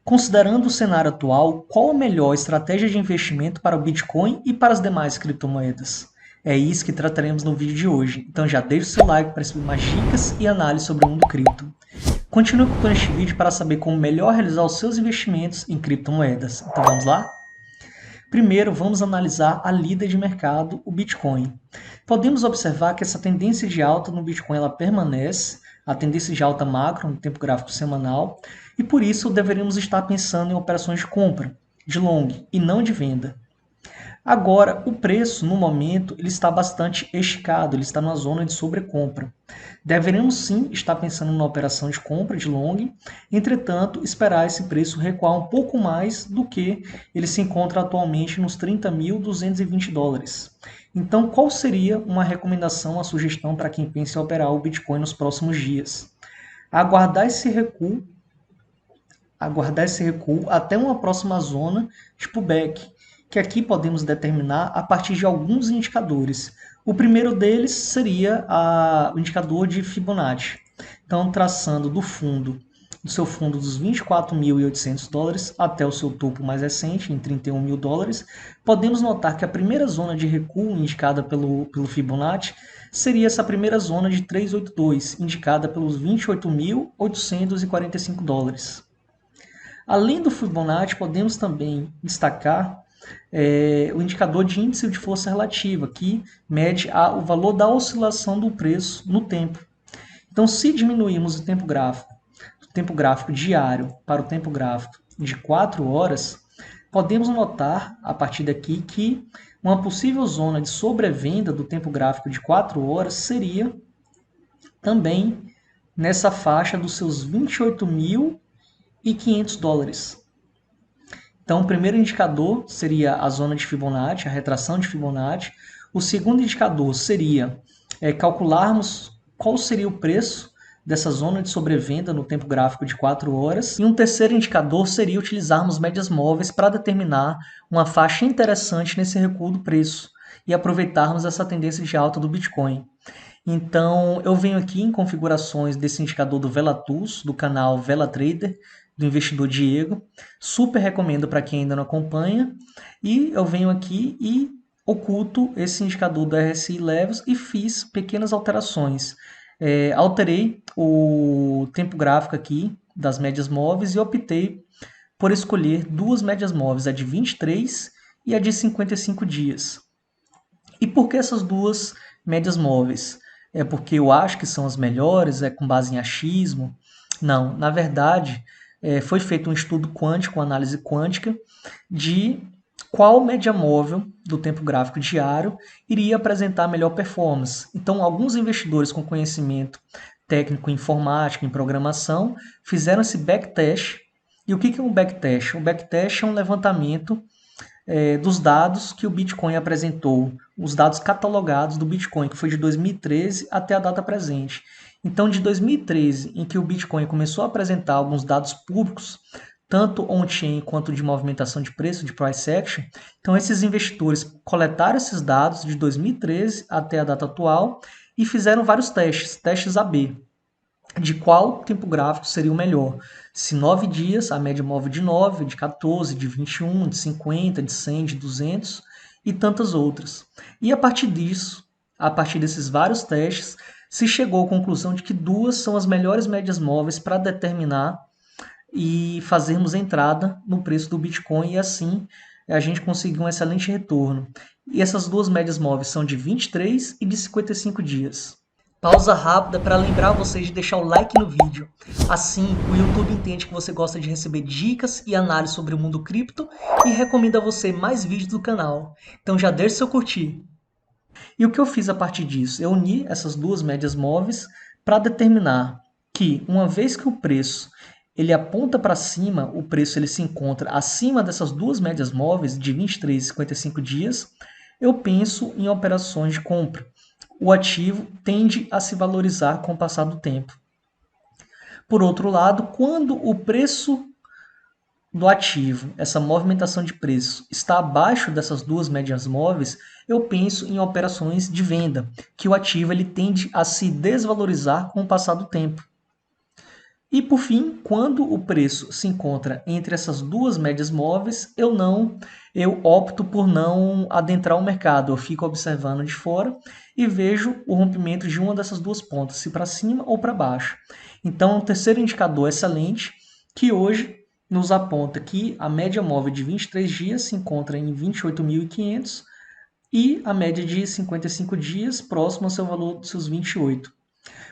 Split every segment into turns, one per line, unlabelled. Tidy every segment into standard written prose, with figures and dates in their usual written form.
Considerando o cenário atual, qual a melhor estratégia de investimento para o Bitcoin e para as demais criptomoedas? É isso que trataremos no vídeo de hoje, então já deixe o seu like para receber mais dicas e análises sobre o mundo cripto. Continue acompanhando este vídeo para saber como melhor realizar os seus investimentos em criptomoedas. Então vamos lá? Primeiro, vamos analisar a líder de mercado, o Bitcoin. Podemos observar que essa tendência de alta no Bitcoin ela permanece, a tendência de alta macro no tempo gráfico semanal, e por isso deveríamos estar pensando em operações de compra, de long e não de venda. Agora, o preço, no momento, ele está bastante esticado, ele está numa zona de sobrecompra. Deveremos sim estar pensando numa operação de compra de long, entretanto, esperar esse preço recuar um pouco mais do que ele se encontra atualmente nos 30.220 dólares. Então, qual seria uma recomendação, uma sugestão para quem pensa em operar o Bitcoin nos próximos dias? Aguardar esse recuo até uma próxima zona de pullback, que aqui podemos determinar a partir de alguns indicadores. O primeiro deles seria o indicador de Fibonacci. Então, traçando do seu fundo dos 24.800 dólares até o seu topo mais recente, em 31 mil dólares, podemos notar que a primeira zona de recuo indicada pelo Fibonacci seria essa primeira zona de 382, indicada pelos 28.845 dólares. Além do Fibonacci, podemos também destacar o indicador de índice de força relativa, que mede o valor da oscilação do preço no tempo. Então, se diminuirmos o tempo gráfico, do tempo gráfico diário para o tempo gráfico de 4 horas, podemos notar, a partir daqui, que uma possível zona de sobrevenda do tempo gráfico de 4 horas seria também nessa faixa dos seus 28.500 dólares. Então, o primeiro indicador seria a zona de Fibonacci, a retração de Fibonacci. O segundo indicador seria calcularmos qual seria o preço dessa zona de sobrevenda no tempo gráfico de 4 horas. E um terceiro indicador seria utilizarmos médias móveis para determinar uma faixa interessante nesse recuo do preço e aproveitarmos essa tendência de alta do Bitcoin. Então, eu venho aqui em configurações desse indicador do Velatools, do canal Vela Trader, do investidor Diego. Super recomendo para quem ainda não acompanha. E eu venho aqui e oculto esse indicador do RSI Levels e fiz pequenas alterações. Alterei o tempo gráfico aqui das médias móveis e optei por escolher duas médias móveis, a de 23 e a de 55 dias. E por que essas duas médias móveis? É porque eu acho que são as melhores, é com base em achismo? Não, na verdade, foi feito um estudo quântico, uma análise quântica, de qual média móvel do tempo gráfico diário iria apresentar melhor performance. Então, alguns investidores com conhecimento técnico em informática, em programação, fizeram esse backtest. E o que é um backtest? Um backtest é um levantamento dos dados que o Bitcoin apresentou, os dados catalogados do Bitcoin, que foi de 2013 até a data presente. Então, de 2013, em que o Bitcoin começou a apresentar alguns dados públicos, tanto on-chain quanto de movimentação de preço, de price action, então esses investidores coletaram esses dados de 2013 até a data atual e fizeram vários testes AB, de qual tempo gráfico seria o melhor. Se 9 dias, a média móvel de 9, de 14, de 21, de 50, de 100, de 200 e tantas outras. E a partir disso, a partir desses vários testes, se chegou à conclusão de que duas são as melhores médias móveis para determinar e fazermos entrada no preço do Bitcoin e assim a gente conseguiu um excelente retorno. E essas duas médias móveis são de 23 e de 55 dias. Pausa rápida para lembrar vocês de deixar o like no vídeo. Assim, o YouTube entende que você gosta de receber dicas e análises sobre o mundo cripto e recomenda a você mais vídeos do canal. Então já deixe seu curtir. E o que eu fiz a partir disso? Eu uni essas duas médias móveis para determinar que, uma vez que o preço ele aponta para cima, o preço ele se encontra acima dessas duas médias móveis de 23 e 55 dias, eu penso em operações de compra. O ativo tende a se valorizar com o passar do tempo. Por outro lado, quando o preço do ativo, essa movimentação de preço, está abaixo dessas duas médias móveis, eu penso em operações de venda, que o ativo ele tende a se desvalorizar com o passar do tempo. E, por fim, quando o preço se encontra entre essas duas médias móveis, eu opto por não adentrar o mercado. Eu fico observando de fora e vejo o rompimento de uma dessas duas pontas, se para cima ou para baixo. Então, o terceiro indicador excelente, que hoje nos aponta que a média móvel de 23 dias se encontra em 28.500 e a média de 55 dias próximo ao seu valor dos seus 28.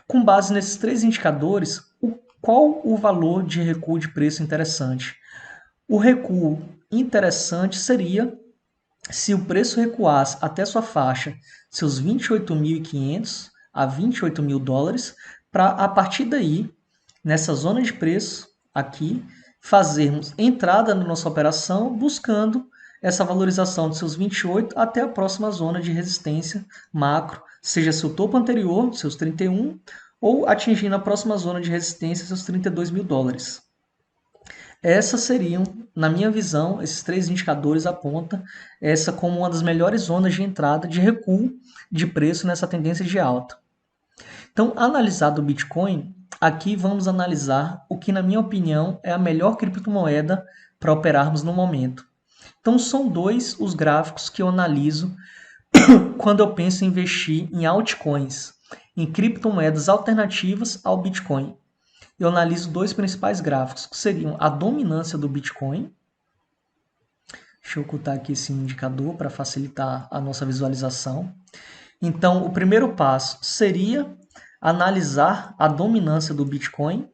Com base nesses três indicadores, qual o valor de recuo de preço interessante? O recuo interessante seria se o preço recuasse até sua faixa, seus 28.500 a 28 mil dólares, para a partir daí, nessa zona de preço aqui, fazermos entrada na nossa operação buscando essa valorização de seus 28 até a próxima zona de resistência macro, seja seu topo anterior, seus 31, ou atingindo a próxima zona de resistência, seus 32 mil dólares. Essas seriam, na minha visão, esses três indicadores apontam essa como uma das melhores zonas de entrada de recuo de preço nessa tendência de alta. Então, analisado o Bitcoin, aqui vamos analisar o que, na minha opinião, é a melhor criptomoeda para operarmos no momento. Então, são dois os gráficos que eu analiso quando eu penso em investir em altcoins, em criptomoedas alternativas ao Bitcoin. Eu analiso dois principais gráficos, que seriam a dominância do Bitcoin. Deixa eu ocultar aqui esse indicador para facilitar a nossa visualização. Então, o primeiro passo seria analisar a dominância do Bitcoin.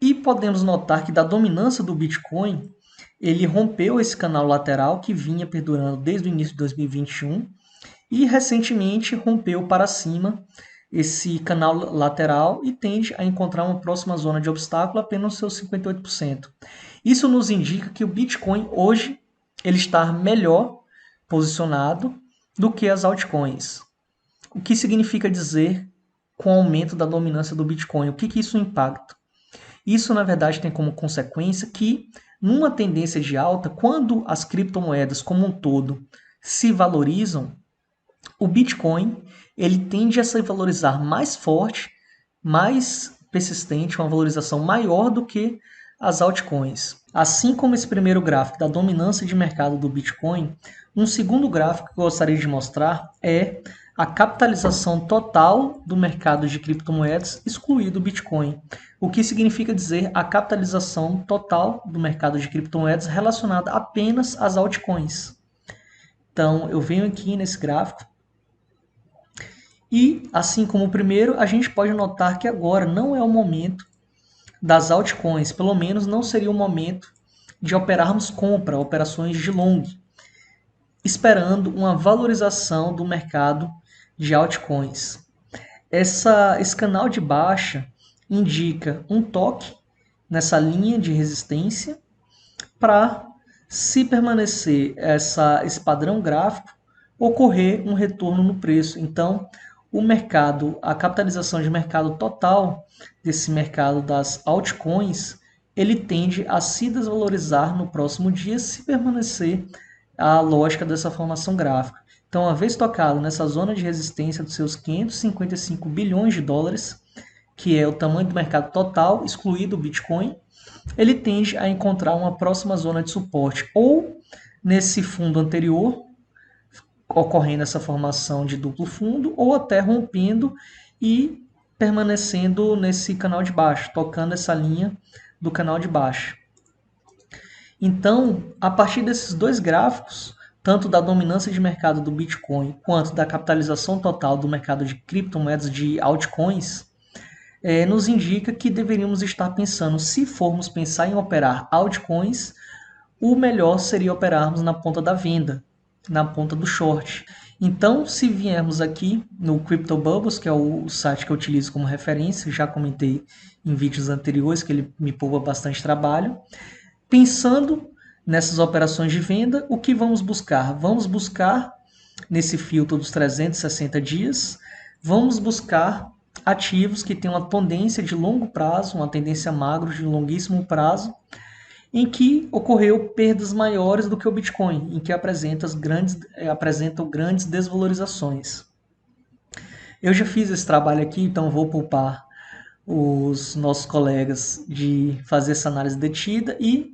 E podemos notar que da dominância do Bitcoin, ele rompeu esse canal lateral que vinha perdurando desde o início de 2021 e recentemente rompeu para cima esse canal lateral e tende a encontrar uma próxima zona de obstáculo apenas nos seus 58%. Isso nos indica que o Bitcoin hoje ele está melhor posicionado do que as altcoins. O que significa dizer com o aumento da dominância do Bitcoin? O que isso impacta? Isso, na verdade, tem como consequência que, numa tendência de alta, quando as criptomoedas como um todo se valorizam, o Bitcoin ele tende a se valorizar mais forte, mais persistente, uma valorização maior do que as altcoins. Assim como esse primeiro gráfico da dominância de mercado do Bitcoin, um segundo gráfico que eu gostaria de mostrar é a capitalização total do mercado de criptomoedas, excluído o Bitcoin. O que significa dizer a capitalização total do mercado de criptomoedas relacionada apenas às altcoins. Então, eu venho aqui nesse gráfico e, assim como o primeiro, a gente pode notar que agora não é o momento das altcoins, pelo menos não seria o momento de operarmos compra, operações de long, esperando uma valorização do mercado de altcoins. Esse canal de baixa indica um toque nessa linha de resistência para, se permanecer esse padrão gráfico, ocorrer um retorno no preço. Então, o mercado, a capitalização de mercado total desse mercado das altcoins, ele tende a se desvalorizar no próximo dia se permanecer a lógica dessa formação gráfica. Então, uma vez tocado nessa zona de resistência dos seus 555 bilhões de dólares, que é o tamanho do mercado total, excluído o Bitcoin, ele tende a encontrar uma próxima zona de suporte, ou nesse fundo anterior, ocorrendo essa formação de duplo fundo, ou até rompendo e permanecendo nesse canal de baixo, tocando essa linha do canal de baixo. Então, a partir desses dois gráficos, tanto da dominância de mercado do Bitcoin quanto da capitalização total do mercado de criptomoedas de altcoins, nos indica que deveríamos estar pensando, se formos pensar em operar altcoins, o melhor seria operarmos na ponta da venda, na ponta do short. Então, se viermos aqui no Crypto Bubbles, que é o site que eu utilizo como referência, já comentei em vídeos anteriores que ele me poupa bastante trabalho, pensando nessas operações de venda, o que vamos buscar? Vamos buscar, nesse filtro dos 360 dias, vamos buscar ativos que têm uma tendência de longo prazo, uma tendência magro de longuíssimo prazo, em que ocorreu perdas maiores do que o Bitcoin, em que apresentam grandes desvalorizações. Eu já fiz esse trabalho aqui, então vou poupar os nossos colegas de fazer essa análise detida e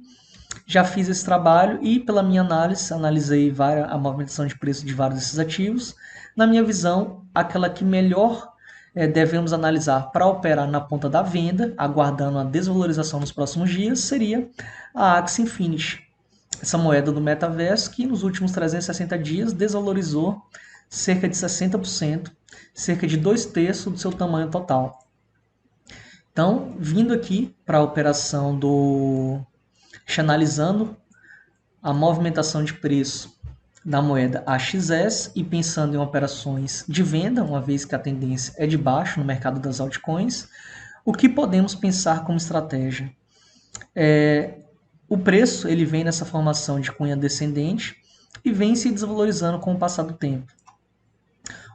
já fiz esse trabalho e, pela minha análise, analisei a movimentação de preço de vários desses ativos. Na minha visão, aquela que melhor devemos analisar para operar na ponta da venda, aguardando a desvalorização nos próximos dias, seria a Axie Infinity. Essa moeda do metaverso que nos últimos 360 dias desvalorizou cerca de 60%, cerca de 2/3 do seu tamanho total. Então, vindo aqui para a operação analisando a movimentação de preço da moeda AXS e pensando em operações de venda, uma vez que a tendência é de baixo no mercado das altcoins, o que podemos pensar como estratégia? O preço ele vem nessa formação de cunha descendente e vem se desvalorizando com o passar do tempo.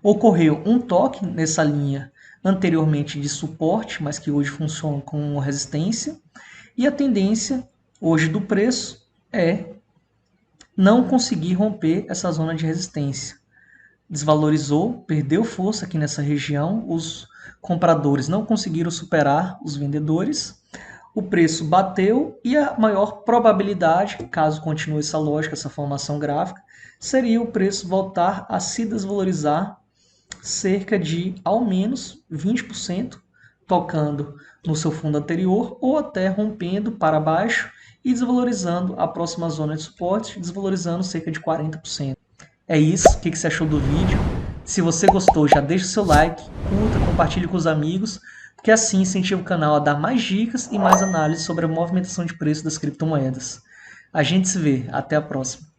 Ocorreu um toque nessa linha anteriormente de suporte, mas que hoje funciona como resistência, e a tendência hoje do preço é não conseguir romper essa zona de resistência. Desvalorizou, perdeu força aqui nessa região, os compradores não conseguiram superar os vendedores, o preço bateu e a maior probabilidade, caso continue essa lógica, essa formação gráfica, seria o preço voltar a se desvalorizar cerca de ao menos 20%, tocando no seu fundo anterior ou até rompendo para baixo e desvalorizando a próxima zona de suporte, desvalorizando cerca de 40%. É isso, o que você achou do vídeo? Se você gostou, já deixa o seu like, curta, compartilhe com os amigos, porque assim incentiva o canal a dar mais dicas e mais análises sobre a movimentação de preço das criptomoedas. A gente se vê, até a próxima.